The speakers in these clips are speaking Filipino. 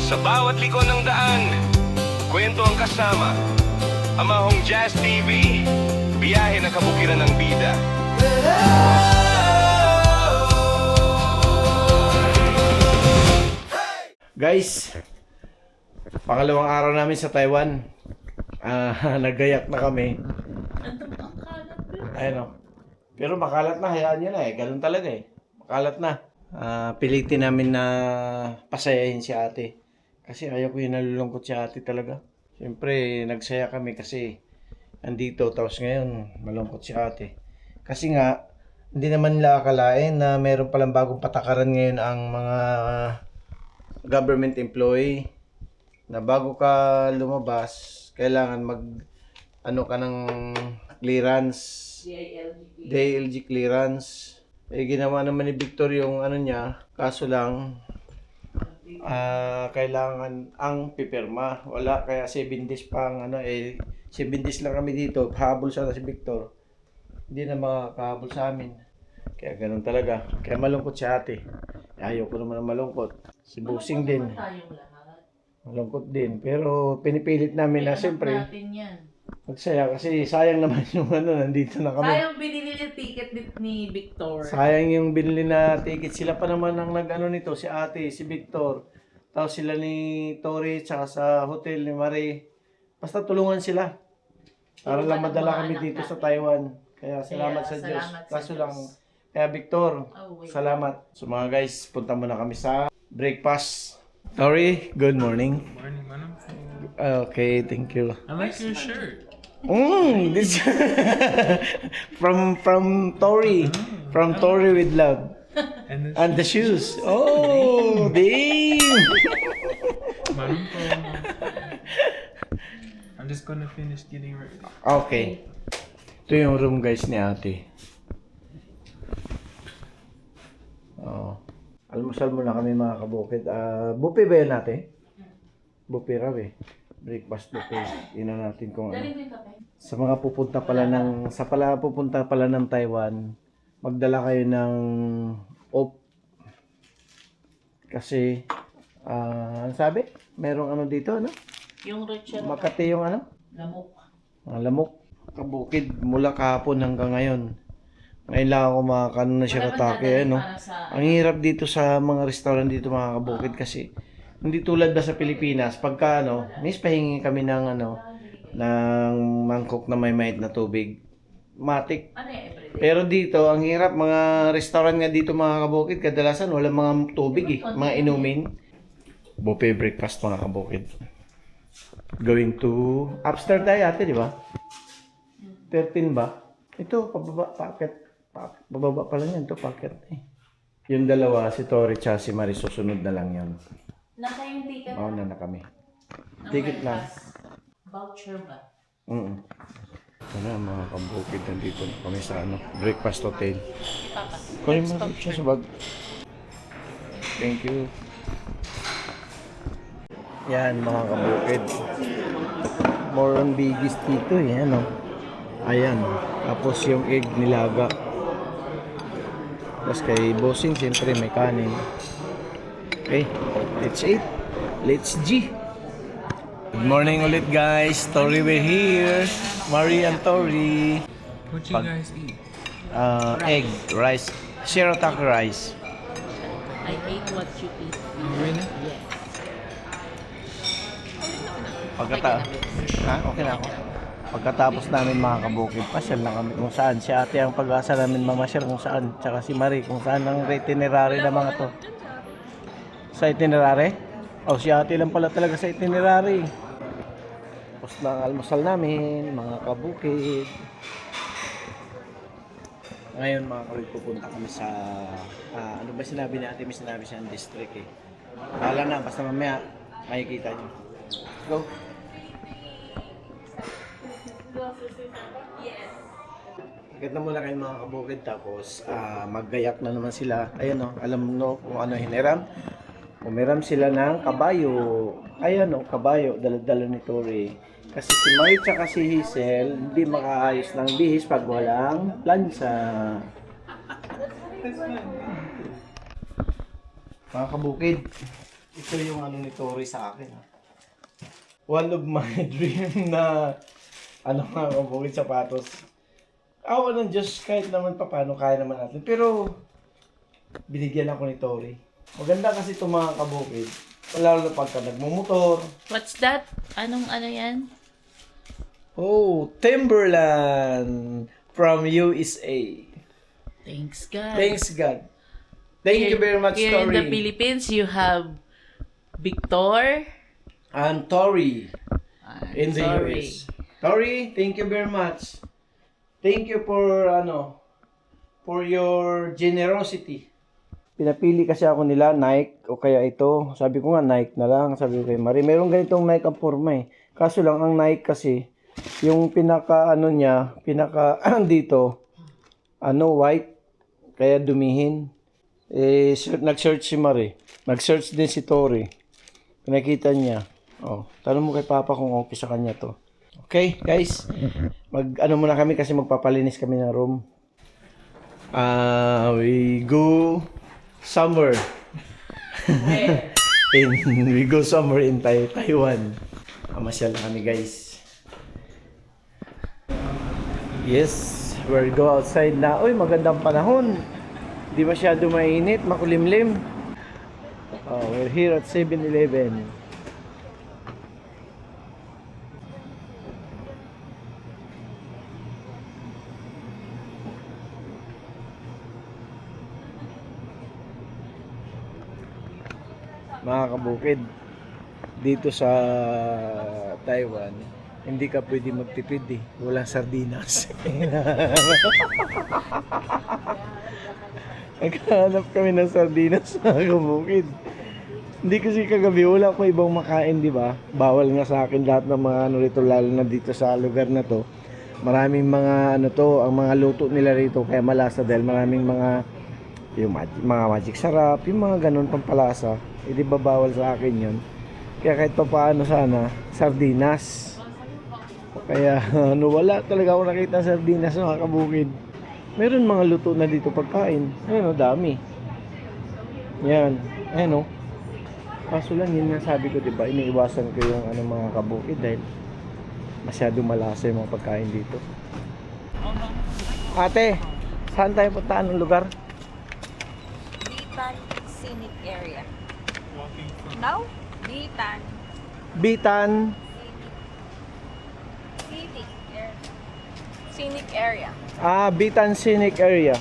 Sa bawat liko ng daan, kwento ang kasama. Amahong Jazz TV, biyahe ng kabukiran ng bida. Guys, pangalawang araw namin sa Taiwan. Nagayak na kami. Ayun o. Pero makalat na, hayaan nyo na eh. Ganun talaga eh. Makalat na. Pilitin namin na pasayahin si ate. Kasi ayaw ko yung nalulungkot si ate talaga. Siyempre, nagsaya kami kasi andito. Tapos ngayon, malungkot si ate. Kasi nga, hindi naman nila akalain na meron palang bagong patakaran ngayon ang mga government employee. Na bago ka lumabas, kailangan ano ka ng clearance. DILG clearance. Ginawa naman ni Victor yung ano niya, kaso lang kailangan ang pipirma. Wala, kaya 7 days pang 7 days lang kami dito. Habol sana si Victor. Hindi na makakahabol sa amin. Kaya ganun talaga. Kaya malungkot si ate. Ayaw ko naman malungkot. Si Busing din. Malungkot din. Pero pinipilit namin na siyempre magsaya kasi sayang naman yung nandito na kami. Sayang binili yung ticket ni Victor. Sayang yung binili na ticket. Sila pa naman ang nito, si ate, si Victor. Tapos sila ni Tori, tsaka sa hotel ni Marie. Basta tulungan sila. Para lang madala kami dito sa Taiwan. Kaya salamat sa Diyos. Kaso lang, kaya Victor, salamat. So mga guys, punta muna kami sa breakfast. Tori, good morning. Morning, Manong. Okay, thank you. I like your shirt. This from Tori, from Tori with love, and the shoes. Oh, damn! Manong po. I'm just gonna finish getting ready. Okay. Ito yung room guys ni ate. Oh. Almusal muna kami mga kabukid. Buffet ba yan natin? Buffet raw eh. Breakfast buffet. Ina natin kung ano. Sa mga pupunta pala ng Taiwan, magdala kayo ng off. Kasi ano sabi? Merong ano dito, ano? Yung Richard. Makati yung ano? Lamok. Lamok. Kabukid mula kahapon hanggang ngayon. Ngayon lang ako makakano na siya katake, ano? Ang hirap dito sa mga restaurant dito mga kabukid kasi hindi tulad ba sa Pilipinas, pagka miss pahingi kami ng ng mangkok na may mait na tubig. Matik. Pero dito, ang hirap, mga restaurant nga dito mga kabukid, kadalasan walang mga tubig eh, mga inumin. Buffet breakfast mga kabukid. Going to upstairs tayo ate, di ba? 13 ba? Ito, pababa, packet. Bababa pa lang yan, ito, packet eh. Yung dalawa, si Tori at si Marie, susunod na lang yun. Nasa yung ticket. Mauna na kami. Ticket lang. Voucher ba? Ano mga kabukid, nandito na kami sa breakfast hotel. Kunin mo siya sa bag. Thank you. Yan mga kabukid. More on bigis dito eh, ano. Ayan. Tapos yung egg nilaga. Tapos kay bossing, siyempre may kanin. Okay, let's eat. Let's G. Good morning ulit guys. Tori, we're here. Marie and Tori. What you guys eat? Egg, rice, shirataki rice. I hate what you eat. Really? Yes. Okay na ako. Pagkatapos namin mga kabukid, pasyal na kami kung saan. Si ate ang pag-asa namin mamasyal kung saan. Tsaka si Marie kung saan ang itinerary ng mga to. Sa itinerary? Si ate lang pala talaga sa itinerary. Tapos na ang almusal namin, mga kabukid. Ngayon mga kabukid, pupunta kami sa ano ba sinabi ni ate? May sinabi siya ng district eh. Wala na, basta mamaya makikita nyo. Go! Agad na muna kayo mga kabukid, tapos maggayak na naman sila. Ayan alam mo kung ano hiniram. Umiram sila ng kabayo. Ayan kabayo, dala-dala ni Tori. Kasi si Marie tsaka si Hazel, hindi makaayos ng bihis pag walang plansa. Mga kabukid, Ito yung ano ni Tori sa akin. One of my dream na mga kabukid sapatos. Awa ng Diyos, kahit naman paano, kaya naman natin. Pero, binigyan ako ni Tori. Maganda kasi itong mga kabukid. Lalo na pagka nagmumotor. What's that? Ano yan? Oh, Timberland from USA. Thanks God. Thanks God. Thank you very much, Here in Tori. the Philippines, you have Victor. And Tori in the Sorry. US. Tori, thank you very much. Thank you for for your generosity. Pinapili kasi ako nila Nike o kaya ito. Sabi ko nga Nike na lang. Sabi ko kay Marie, mayroong ganitong Nike ang forma eh. Kaso lang ang Nike kasi yung pinaka niya, dito white kaya dumihin. Nag-search si Marie. Nag-search din si Tori. Pinakita niya. Oh, tanong mo kay Papa kung okay sa kanya to. Okay, guys. Muna kami kasi magpapalinis kami ng room. We go somewhere. We go somewhere in Taiwan. Amasyal na kami, guys. Yes, we go outside na. Uy, magandang panahon. Di masyado mainit, makulimlim. We're here at 7-Eleven. Mga kabukid, dito sa Taiwan, hindi ka pwede magtipid eh. Walang sardinas. Naghahanap kami ng sardinas, mga kabukid. Hindi kasi kagabi, wala akong ibang makain, di ba? Bawal nga sa akin lahat ng mga rito, lalo na dito sa lugar na to. Maraming mga ang mga luto nila rito, kaya malasa dahil maraming mga magic sarap, yung mga ganun pampalasa. Hindi ba bawal sa akin yun? Kaya kahit pa paano sana, sardinas. Kaya wala talaga ako nakita ng sardinas, mga kabukid. Meron mga luto na dito pagkain. Ayan dami. Yan. Ayan kaso lang yun nga sabi ko, diba, iniiwasan ko yung mga kabukid dahil masyado malasa yung mga pagkain dito. Ate, saan tayo punta? Anong lugar? Bitan Scenic Area. No? Bitan Bitan Scenic Area. Bitan Scenic Area.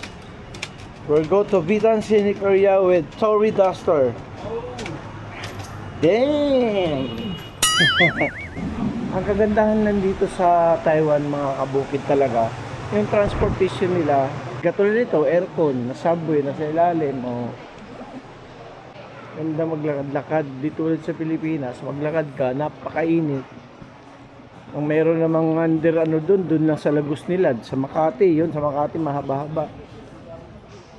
We'll go to Bitan Scenic Area with Tori Duster. Dang! Ang kagandahan nandito sa Taiwan, mga kabukid talaga, yung transportation nila, katulad nito, aircon, na subway, nasa ilalim, ganda maglakad-lakad. Dito ulit sa Pilipinas, maglakad ka, napakainit. Ang meron namang under doon lang sa Lagos Nilad, sa Makati, sa Makati mahaba-haba.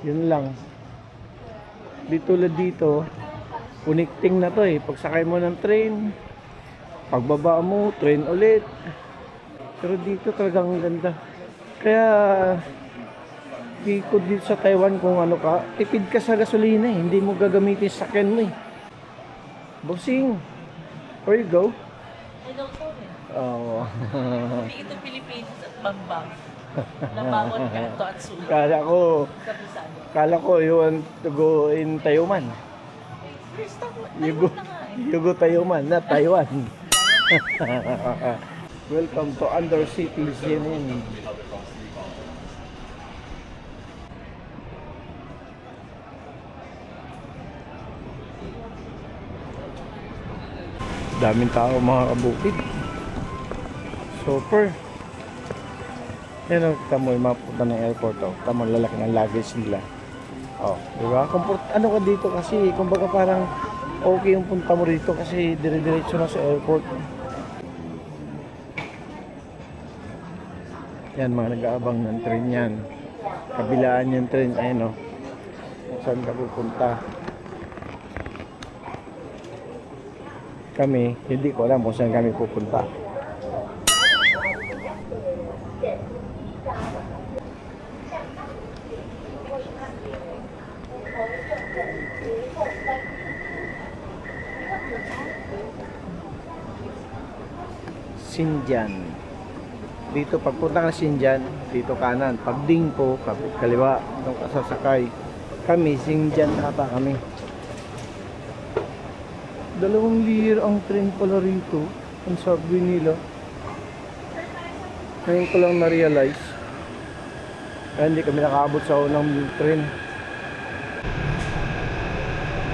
Yun lang. Dito ulit dito, connecting na to eh. Pagsakay mo ng train, pagbaba mo, train ulit. Pero dito talagang ganda. Kaya dito sa Taiwan kung tipid ka sa gasolina eh. Hindi mo gagamitin sa sakyan mo eh. Bossing, where you go? Hello po eh. Oh. Hindi ito Pilipinas at Bambang. Nabawal ka ito at sulat. Kabisado. Kala ko you want to go in Taiwan. You go Taiwan, not Taiwan. Welcome to Undercity CNN. Daming tao, mga kabukid. Super. Yan tamo yung mapunta ng airport. Tamo lalaki ng luggage nila. Diba? Ano ka dito kasi, kumbaga parang okay yung punta mo dito kasi dire-diretso na sa airport. Yan, mga nag-aabang ng train yan. Kabilaan yung train, ayun saan ka pupunta. Kami, hindi ko alam kung saan kami pupunta. Sinjan. Dito pagpunta ka ng Sinjan, dito kanan. Pag Dingpo, kaliwa. Itong kasasakay. Kami, Sinjan ata kami. 2 lira ang train pala rito. Ang sabi nila. Ngayon ko lang na-realize. Kaya hindi kami nakaabot sa unang train.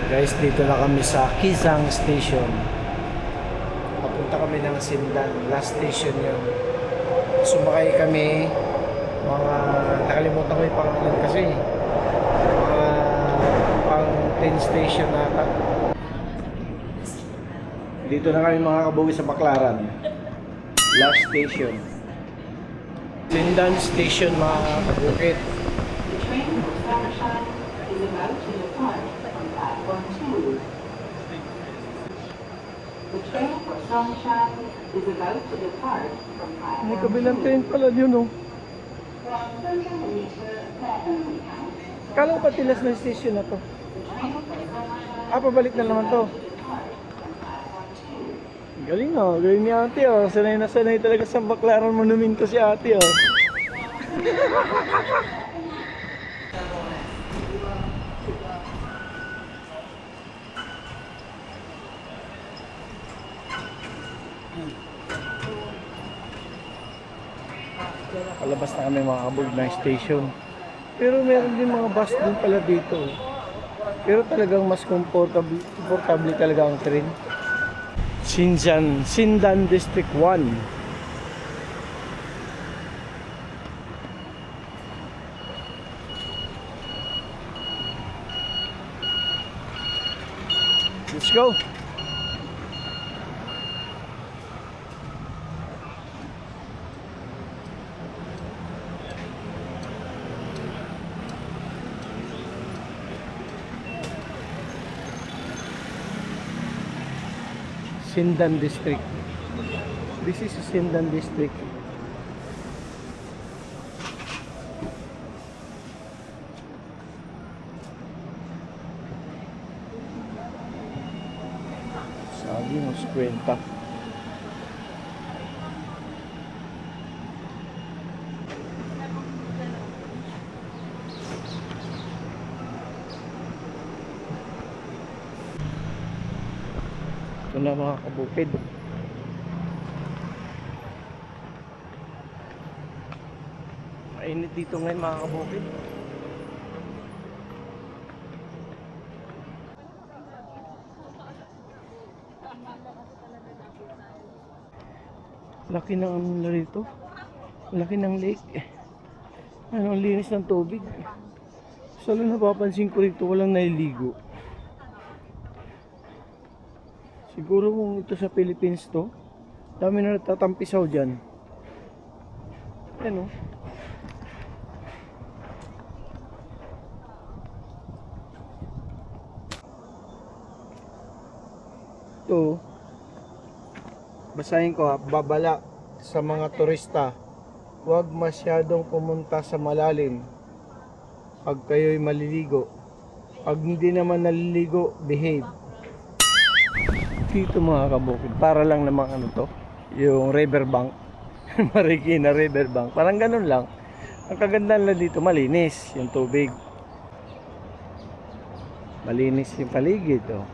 Guys, dito na kami sa Kisang Station. Papunta kami ng Sindan. Last station yun. Sumakay kami. Nakalimutan ko yung pangalan kasi. Pang 10 station na. Dito na kami mga kabuwi sa Baclaran. Last station. Sindan Station mga kabukit. The train for Summerside is about to depart from platform 2. The train for Sunshine is about to depart from platform 2. May kabilang train pala yun, oh. Kala ko patilas na station na to. Pabalik na naman to. Galing oh, galing ni ate oh. Sanay na sanay talaga sa Baclaran Monumento si ate oh. Palabas na kami mga kabog ng station. Pero meron din mga bus din pala dito. Pero talagang mas komportable talaga ang train. Sindan District 1. Let's go. Sindan District. This is Sindan District. Sabi mo 50. Ito na mga kabukid. Mainit dito ngayon mga kabukid. Laki ng ano na rito. Laki ng lake. Ano, ang linis ng tubig. Salo napapansin ko rito walang naliligo. Siguro kung ito sa Philippines to, dami na natatampisaw dyan. Ano? Ito, basahin ko ha, babala sa mga turista, huwag masyadong pumunta sa malalim pag kayo'y maliligo. Pag hindi naman naliligo, behave. Dito mga kabukid, para lang naman ano to, yung riverbank. Marikina riverbank, parang ganun lang. Ang kagandahan lang dito, malinis yung tubig, malinis yung paligid oh.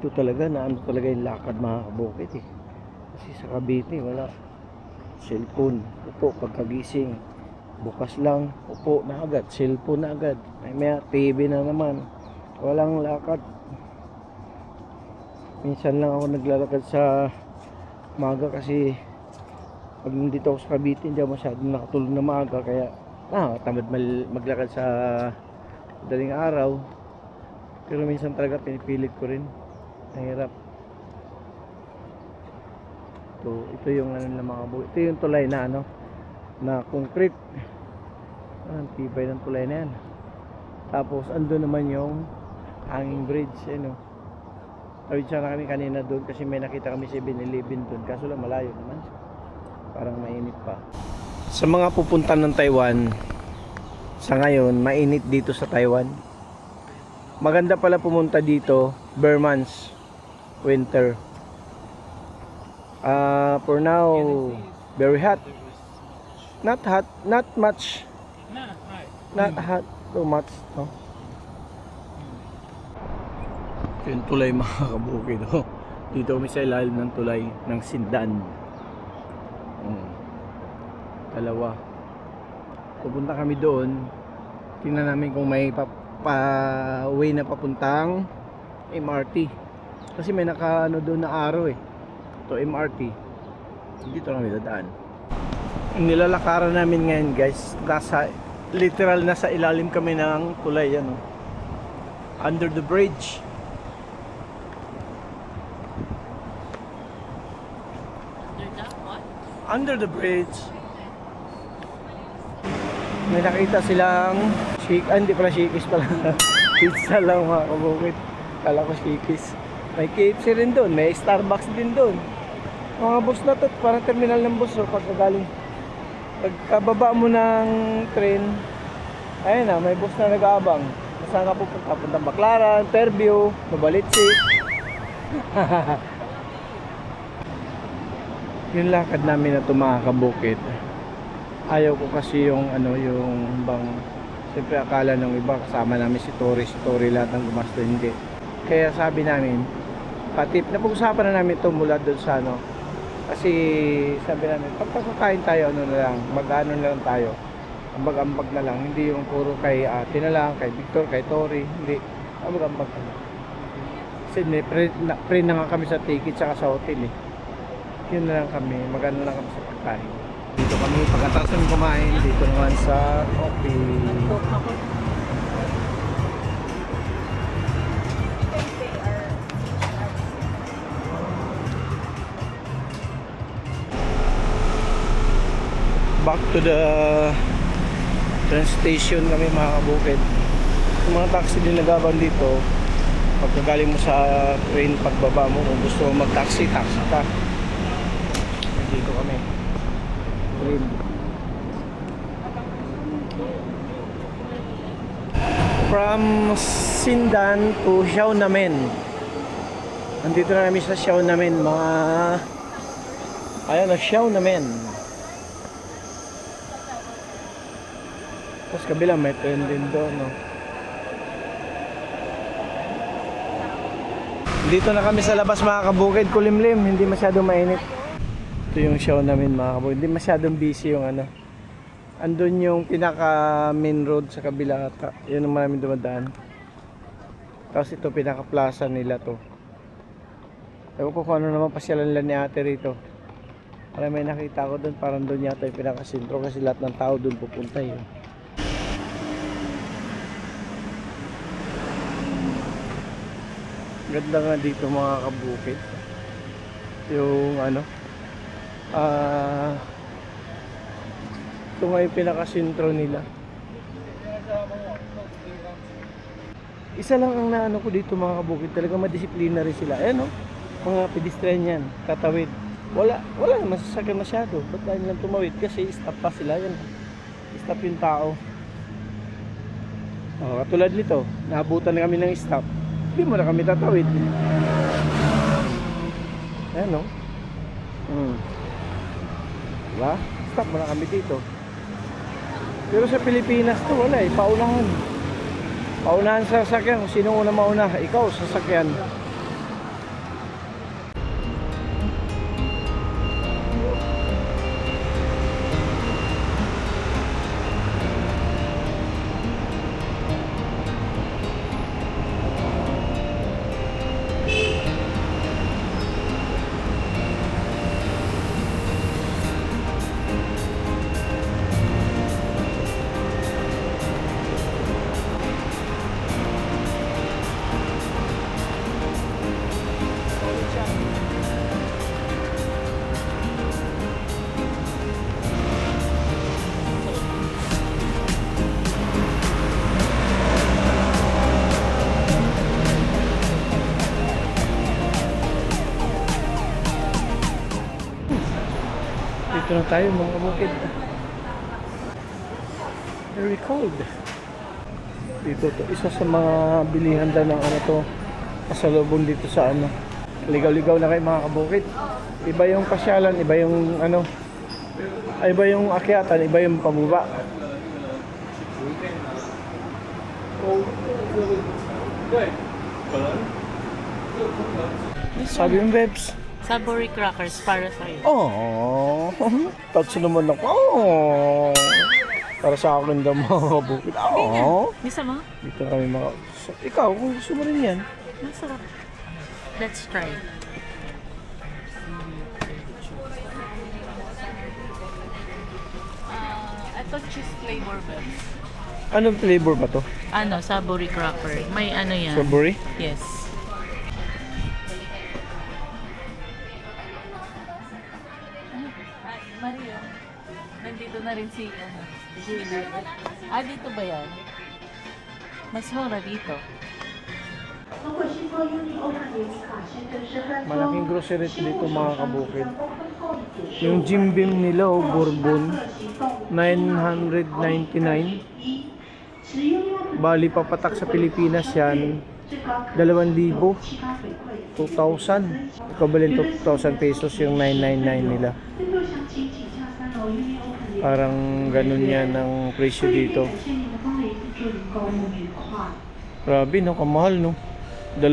Dito talaga na ano talaga yung lakad mga kabukid eh. Kasi sa Cavite wala cellphone, upo pagkagising, bukas lang, upo na agad, cellphone na agad, may TV na naman, walang lakad. Minsan lang ako naglalakad sa maga kasi pag nandito ako sa Cavite hindi ako masyadong nakatulog na maaga, kaya tamad maglakad sa madaling araw. Pero minsan talaga pinipilit ko rin. Mahirap. Ito yung ano ng mga buhay. Ito yung tulay na ano, na concrete. Ang tibay ng tulay na yan. Tapos ando naman yung hanging bridge, ano. Tawid sana kami kanina doon kasi may nakita kami 7-Eleven doon. Kaso lang malayo naman. Parang mainit pa. Sa mga pupunta ng Taiwan, sa ngayon, mainit dito sa Taiwan. Maganda pala pumunta dito, bare months, winter. For now, very hot. Not hot, not much. Not hot, too much. No? Yung tulay mga kabukid. Oh. Dito kami sa ilalim ng tulay ng Sindan. Dalawa. Pupunta kami doon. Tingnan namin kung may way na papuntang MRT. Kasi may naka doon na araw eh. Ito MRT. Dito kami dadaan. Ang nilalakaran namin ngayon guys, literal nasa ilalim kami ng tulay yan. Under the bridge. Under the bridge. May nakita silang hindi pala shakis pala. Pizza lang mga kabukid. Kala ko shakis. May KFC rin doon, may Starbucks din doon. Mga bus na to, parang terminal ng bus. So pagkababa mo ng train, ayun na, may bus na nag-aabang. Saan ka pupunta? Puntang Baclaran, Fairview, Novalitsi. Yung lakad namin na ito mga kabukid, ayaw ko kasi yung bang siyempre akala ng iba kasama namin si Tori lahat ng gumasto, hindi. Kaya sabi namin, pati napag-usapan na namin ito mula doon sa kasi sabi namin pagkakain tayo mag-ano na lang tayo, ambag-ambag na lang, hindi yung puro kay ate na lang, kay Victor, kay Tori, hindi, ambag-ambag na lang. Kasi pre na nga kami sa ticket saka sa hotel eh. Yun na lang kami, mag-ano lang kami sa pagkain. Dito kami, pagkatapos namin kumain, dito naman sa coffee. Back to the train station kami mga kabukid. Yung mga taxi din nagabang dito, pagkagaling mo sa train, pagbaba mo, kung gusto mo mag-taxi, taxi ka. Dito kami. Train. From Sindan to Xiaonamen. Nandito na kami sa Xiaonamen, mga Xiaonamen. Tapos kabila may train din doon, no. Dito na kami sa labas mga kabukid, kulimlim, hindi masyadong mainit. Ito yung Xiaonamen mga kabukid, hindi masyadong busy yung andun yung pinaka main road sa kabila ata. Yun ang maraming dumadaan. Tapos ito pinaka plaza nila to. Ewan ko kung ano naman pasyalan nila ni ate rito. Parang may nakita ko doon, parang doon yata yung pinaka sentro kasi lahat ng tao doon pupunta yun. Ganda nga dito mga kabukid. Yung ito nga yung pinaka-sentro nila. Isa lang ang naano ko dito mga kabukid, talaga madisiplina rin sila. Ayan mga pedestrian yan, tatawid. Wala naman sasakyan masyado. Ba't dahil lang tumawid? Kasi stop pa sila yan. Stop yung tao. Katulad nito, naabutan na kami ng stop. Hindi mo na kami tatawid. Ayan diba? Stop mo na kami dito. Pero sa Pilipinas to wala eh, paunahan. Paunahan sa sasakyan. Kung sino una mauna? Ikaw sa sasakyan. Dito na tayo mga kabukid. Very cold. Dito to. Isa sa mga bilihan na ng ano to. Pasalubong dito sa ano. Ligaw-ligaw na kayo mga kabukid. Iba yung pasyalan, iba yung ano. Iba yung akyatan, iba yung pababa. Sabi yung Bebs. Savory crackers para sa'yo. Oh, touch naman ako. Oh, para sa akin daw mga kabukid. Oh, Bisa mo? dito kami mga... Ikaw, kung gusto mo rin yan. Masarap. Let's try. Ito cheese flavor ba? Anong flavor ba to? Ano, savory cracker. May ano yan? Strawberry? Yes. Ay, Mario. Nandito na rin si Julie. Dito ba yan? Mas mura dito. Malaking grocery dito mga kabukid. Yung Jim Beam nila o Bourbon 999. Bali papatak sa Pilipinas yan 2,000. 2,000. Equivalent to 2,000 pesos yung 999 nila. Parang ganun yan ang presyo dito. Grabe no, kamahal no. 2,000.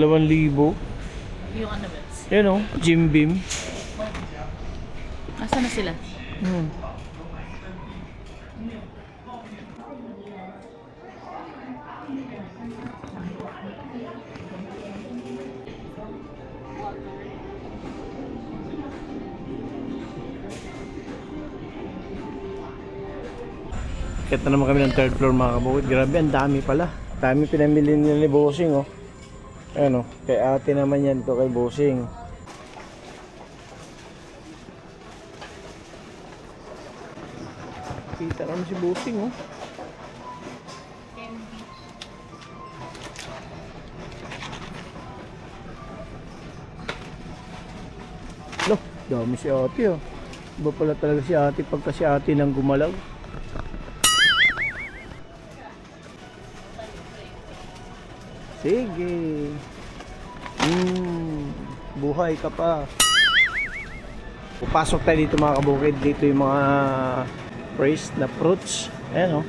Yung ano ba? Yan o, Jim Beam. Asa na sila? Kaya naman kami ng third floor mga kabukid. Grabe, ang dami pala. Dami pinamili nila ni Bossing oh. Ayan oh, kay ate naman yan to kay Bossing. Kita naman si Bossing oh. Loh, dami si ate oh. Iba pala talaga si ate pagka si ate nang gumalaw. Sige. Buhay ka pa. Pupasok tayo dito mga kabukid. Dito yung mga fresh na fruits. Ayan o.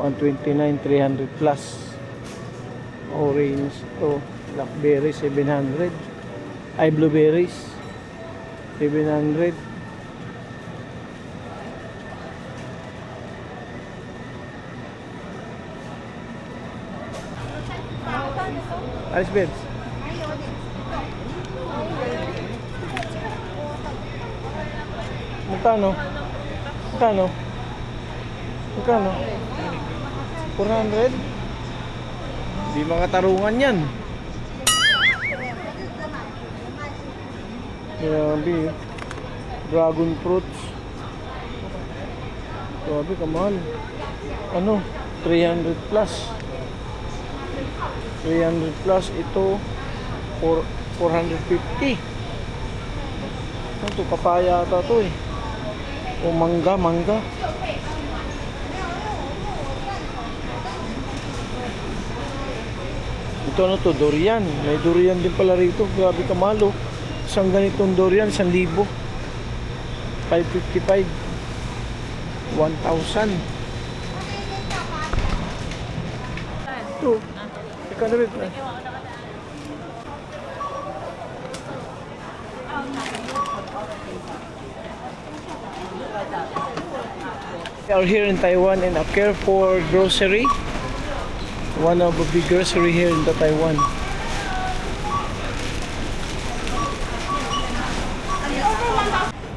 129, 300 plus. Orange to. Blackberry 700. Ay blueberries 700. Alis Bebs. Magkano? Magkano? Magkano? 400? Di mga tarungan yan. Grabe. Dragon fruits. Grabe kamahal. Ano? 300 plus. 300 plus ito 450. Ano to? Papaya ata to eh. O mangga. Ito ano to? Durian. May durian din pala rito. Grabe kamahal oh. Isang ganitong durian 1,000. 555. 1,000. Ito. Ikaw na rin. We are here in Taiwan and a care for grocery. One of the big grocery here in the Taiwan.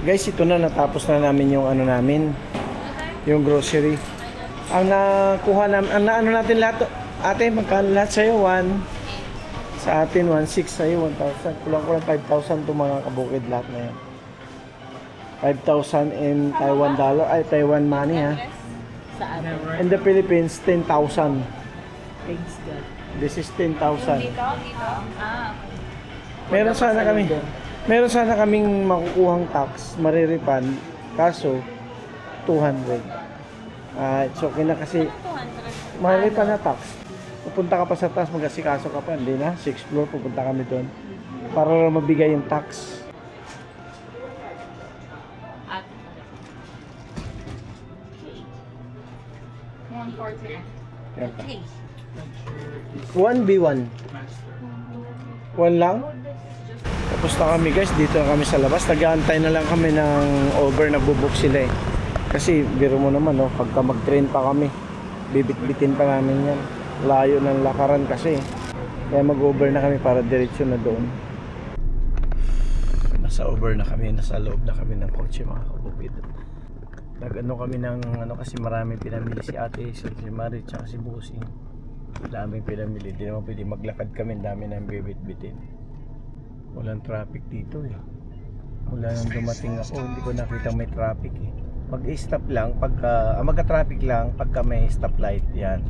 Guys, ito na natapos na namin yung ano namin, yung grocery. Ang nakuha namin, ang naano natin lahat, ate, magkano lahat sa'yo? 1, sa atin 1,600, sa'yo 1,000. Kulang-kulang 5,000 to mga kabukid lahat na yan. 5,000 in Taiwan dollar, ay Taiwan money ha. Sa atin. In the Philippines, 10,000. Thanks God. This is 10,000. Dito? Ah. Meron sana kami. Meron sana kaming makukuhang tax, mariripan, kaso 200. It's okay na kasi 200. mariripan na tax. Pupunta ka pa sa taas, mag-asikaso ka pa, hindi na, 6th floor, pupunta kami doon. Para lang mabigay yung tax. At 140. Yan pa. Okay. 1B1. 1 lang? Tapos na kami guys, dito na kami sa labas. Nag-aantay na lang kami ng over, nagbubook sila eh. Kasi biro mo naman no, pagka mag-train pa kami, bibit-bitin pa namin yan. Layo ng lakaran kasi. Kaya mag-over na kami para diretsyo na doon. Nasa over na kami, nasa loob na kami ng kotse mga kabukid. Nag-ano kami ng ano kasi maraming pinamili si ate, si Mari, tsaka si Busing. Daming pinamili, di naman pwede maglakad kami, dami nang bibit-bitin. Walang traffic dito eh. Mula nang dumating ako, hindi ko nakita may traffic eh. Mag-stop lang pagka magka-traffic lang pagka may stoplight, yan.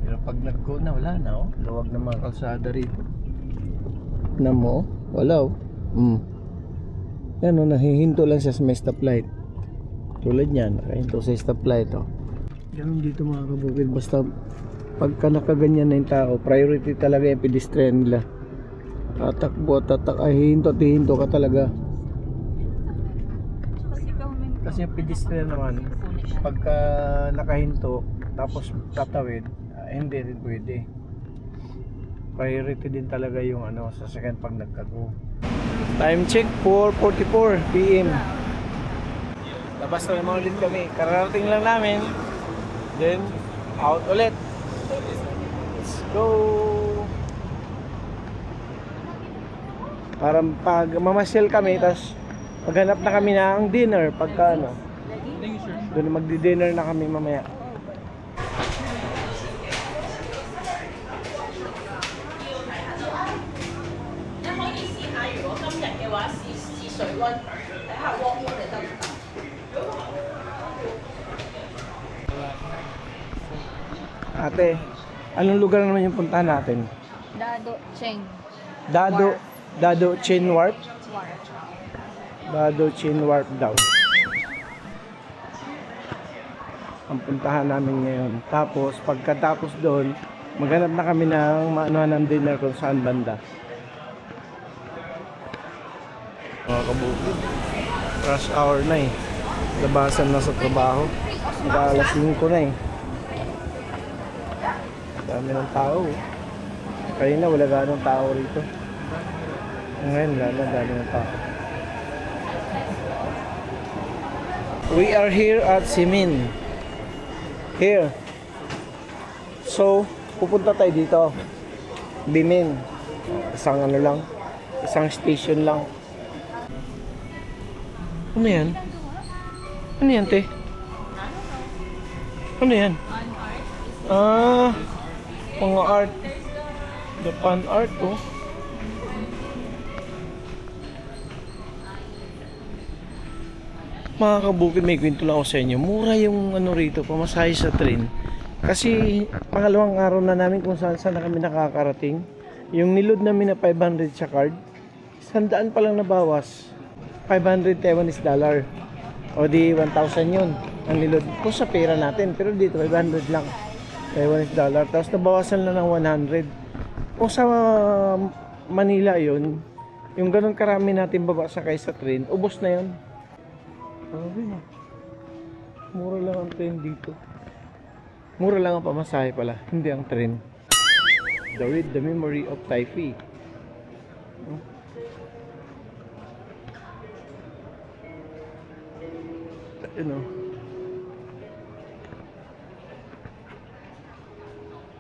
Pero pag nag-go na, wala na oh. Luwag na mga kalsada rito. Na mo, wala oh. Yan oh, nahihinto lang siya sa may stoplight. Tulad niyan, nakahinto sa stoplight oh. Ganun dito mga kabukid, basta pagka nakaganyan na yung tao, priority talaga yung pedestrian nila. Tatakbo, hihinto ka talaga. Kasi yung pedestrian naman, pagka nakahinto, tapos tatawid, hindi rin pwede. Priority din talaga yung ano, sa second pag nagkago. Time check, 4:44 PM. Labas na naman ulit kami. Kararating lang namin. Then, out ulit. Let's go! Para pag mamasyal kami, tapos maghanap na kami ng dinner pagka ano. Doon magdi-dinner na kami mamaya. Ate, anong lugar naman yung puntahan natin? Dado Cheng. Dado Chin Warp? Dado Chin Warp daw. Ang puntahan namin ngayon. Tapos, pagkatapos doon, maghanap na kami ng maanuhan ng dinner kung saan banda. Mga kabukid, rush hour na eh. Labasan na sa trabaho. Alas 5 na eh. Dami ng tao. Kaya na wala ganong tao rito. Ngayon dami ng tao. We are here at Simin. Here. So, pupunta tayo dito. Bimin. Isang ano lang. Isang station lang. Ano yan? Ano yan, te? Ano yan? Mga art. Japan art, oh. Mga kabukid, may kwento lang ako sa inyo. Mura yung ano rito, pamasahe sa train. Kasi pangalawang araw na namin kung saan na kami nakakarating. Yung niload namin na 500 sa card, 100 pa lang nabawas. 500 Taiwanese dollar. O di 1,000 yun ang niload ko sa pera natin. Pero dito 500 lang Taiwanese dollar. Tapos nabawasan na ng 100. Kung sa Manila yun, yung ganun karami natin babasakay sa train, ubos na yun. Mura lang ang train dito. Mura lang ang pamasahe pala, hindi ang train. The memory of Taipei. You know,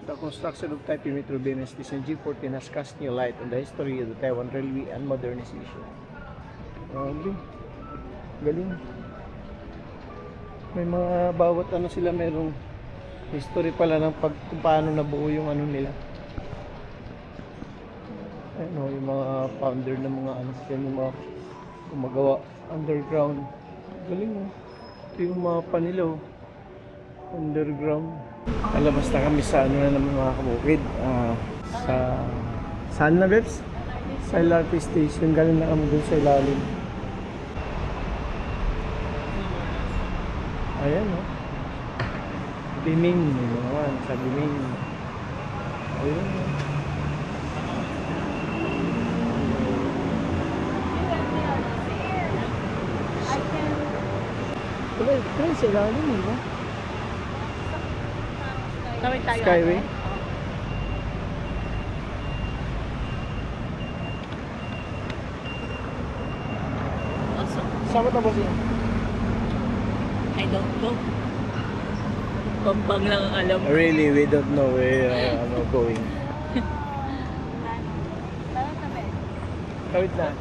the construction of Taipei Metro Business Station G14 has cast new light on the history of the Taiwan Railway and modernization. Galing. May mga bawat ano sila, merong history pala ng kung paano nabuo yung ano nila. Ano, yung mga founder ng mga ano, yung mga gumagawa underground. Galing oh. Ito yung mapa nila oh. Underground. Alabas na kami sa ano na naman mga kabukid. Sa saan na, Bebs? Sa LRT station, galing na kami dun sa ilalim. Ayan, oh. Biming, yun naman, sa Biming. Ayun, oh. Wala sa ilalim, di ba? Tawid tayo. Skyway. Also, Saan mo tapos yun? I don't know. Pampang lang ang alam. Really, we don't know where I'm going. Kawit na.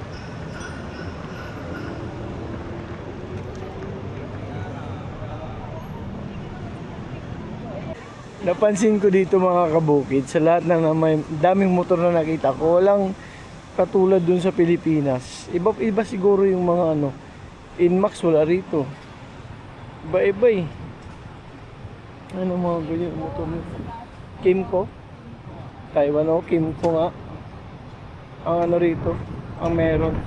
Napansin ko dito mga kabukid, sa lahat ng may daming motor na nakita ko, walang katulad dun sa Pilipinas. Iba siguro yung mga ano, Inmax wala rito. Iba-iba eh. Ano mga ganyan motor nito? Kimco? Taiwan o, Kimco nga. Ang ano rito, ang meron.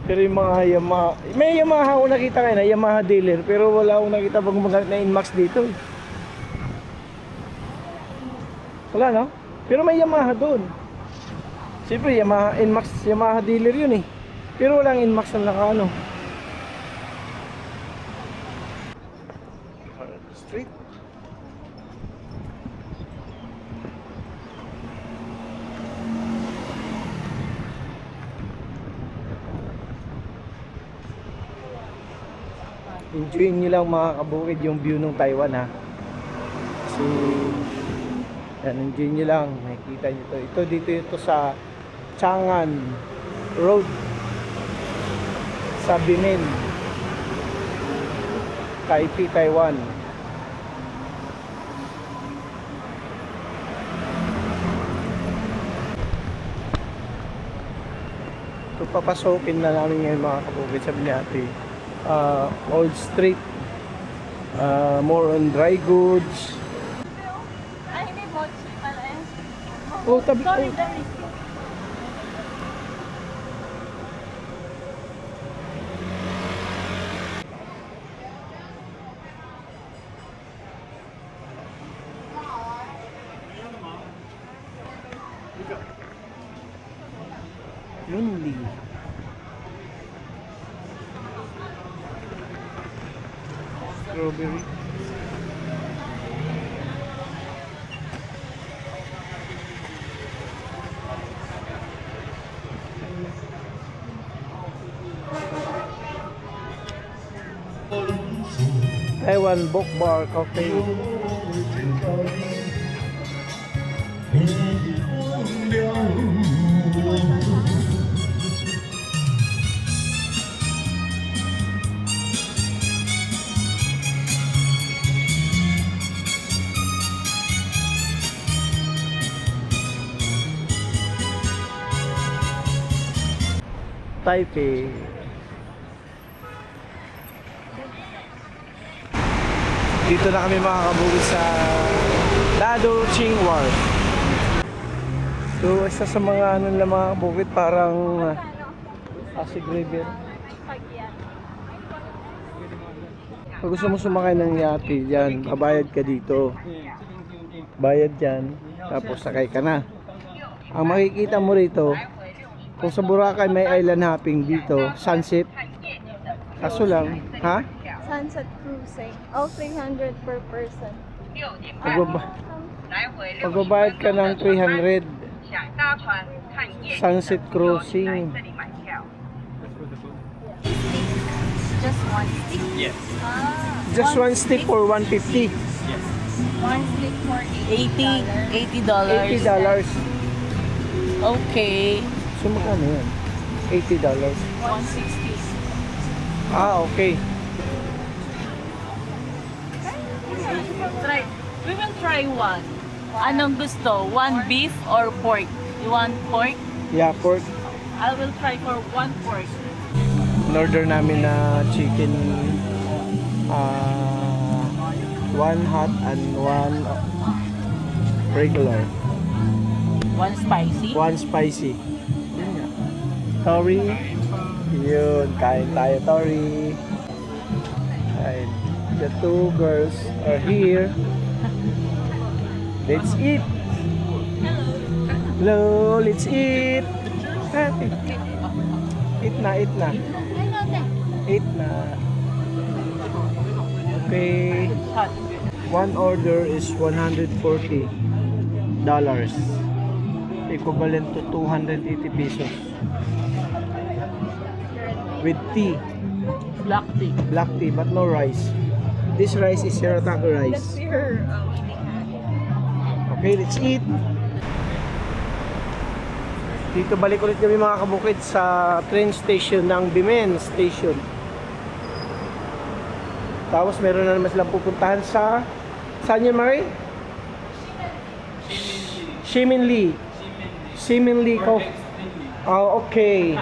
Pero yung mga Yamaha, may Yamaha ako nakita kayo na, Yamaha dealer, pero wala akong nakita pag magagamit na Inmax dito eh. Wala no? Pero may Yamaha doon. Siyempre Yamaha, Inmax, Yamaha dealer yun eh. Pero walang Inmax na naka ano. Street. Enjoy nyo lang mga kabukid yung view ng Taiwan ha. Kasi yan, enjoy nyo lang. Makikita nyo to. Ito dito ito sa Chang'an Road sa Bimin, Taipei, Taiwan. Ito papasokin na namin ngayon mga kabukid. Sabi ni ate, Old Street, more on dry goods. Ay, hindi mochi pala eh. Oh, tabi. Sorry, Oh. sorry. Minli. Strawberry. Taiwan Book Bar Cafe. Taipei. Dito na kami makakabugis sa Dado Chingwar. So, isa sa mga ano lang mga bukid parang Pasig River. Pag gusto mo sumakay ng yate dyan, babayad ka dito. Bayad dyan, tapos sakay ka na. Ang makikita mo rito, kung sa Boracay may island hopping dito, sunset. Kaso lang, ha? Sunset cruising. All 300 per person. Pagbabayad ka ng 300, sunset cruising. Just one stick. Yes. Just one stick for 150. One stick for $80. $80. Okay. So magkano yan? $80. 160. Ah, okay. Try. We will try one. Anong gusto? One beef or pork? You want pork? Yeah, pork. I will try for one pork. In-order namin na chicken, one hot and one regular. One spicy. One spicy. Tori. Yun, kain tayo, Tori. And the two girls are here. Let's eat. Hello, let's eat. Eat na, eat na. Eat na. Okay. One order is $140. Equivalent to 280 pesos. With tea. Black tea. Black tea, but no rice. This rice is shirataki rice. Okay, let's eat. Dito balik ulit kami mga kabukid sa train station ng Bimen Station. Tapos meron na naman silang pupuntahan sa... Saan yun, Marie? Siminli. Siminli Coffee. Oh, okay.